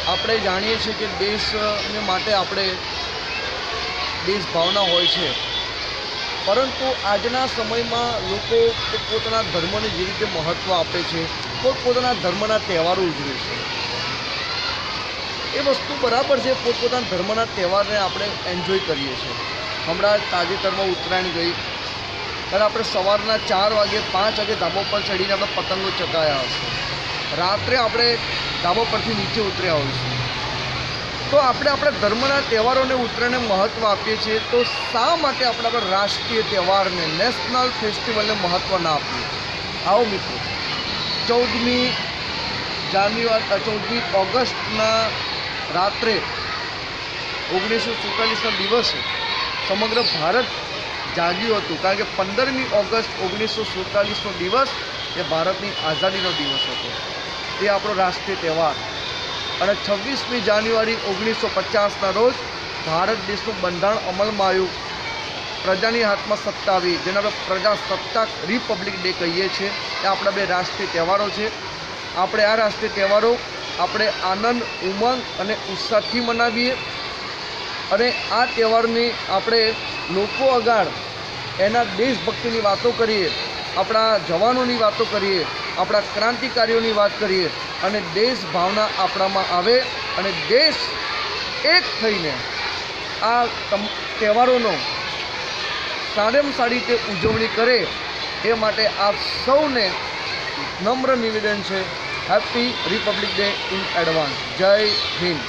આપણે જાણીએ છીએ કે દેશને માટે આપણે દેશ ભાવના હોય છે, પરંતુ આજના સમયમાં લોકો પોતપોતાના ધર્મને જે રીતે મહત્ત્વ આપે છે, પોતપોતાના ધર્મના તહેવારો ઉજવે છે, એ વસ્તુ બરાબર છે. પોતપોતાના ધર્મના તહેવારને આપણે એન્જોય કરીએ છીએ. હમણાં તાજેતરમાં ઉત્તરાયણ ગઈ, ત્યારે આપણે સવારના 4 વાગે 5 વાગે ધાબા પર ચડીને આપણે પતંગો ચગાવ્યા હશે. રાત્રે આપણે ધાબા પરથી નીચે ઉતર્યા હોઈશું. તો આપણે આપણા ધર્મના તહેવારોને ઉત્તરાયણને મહત્ત્વ આપીએ છીએ, તો શા માટે આપણે આપણા રાષ્ટ્રીય તહેવારને, નેશનલ ફેસ્ટિવલને મહત્ત્વ ના આપીએ? આવો મિત્રો, 14મી ઓગસ્ટના રાત્રે 1947ના દિવસે સમગ્ર ભારત જાગ્યું હતું, કારણ કે 15મી ઓગસ્ટ 1947નો દિવસ એ ભારતની આઝાદીનો દિવસ હતો. તે આપણો રાષ્ટ્રીય તહેવાર. અને 26મી જાન્યુઆરી 1950ના રોજ ભારત દેશનું બંધારણ અમલમાં આવ્યું, પ્રજાની હાથમાં સત્તા આવી, જેને આપણે પ્રજાસત્તાક રિપબ્લિક ડે કહીએ છીએ. એ આપણા 2 રાષ્ટ્રીય તહેવારો છે. આપણે આ રાષ્ટ્રીય તહેવારો આપણે આનંદ, ઉમંગ અને ઉત્સાહથી મનાવીએ, અને આ તહેવારની આપણે લોકો આગળ એના દેશભક્તિની વાતો કરીએ, આપણા જવાનોની વાતો કરીએ, આપણા ક્રાંતિકારીઓની વાત કરીએ, અને દેશ ભાવના આપણામાં આવે અને દેશ એક થઈને આ તહેવારોનો સારામાં સારી રીતે ઉજવણી કરે. એ માટે આપ સૌને નમ્ર નિવેદન છે. Happy Republic day in advance. જય હિન્દ.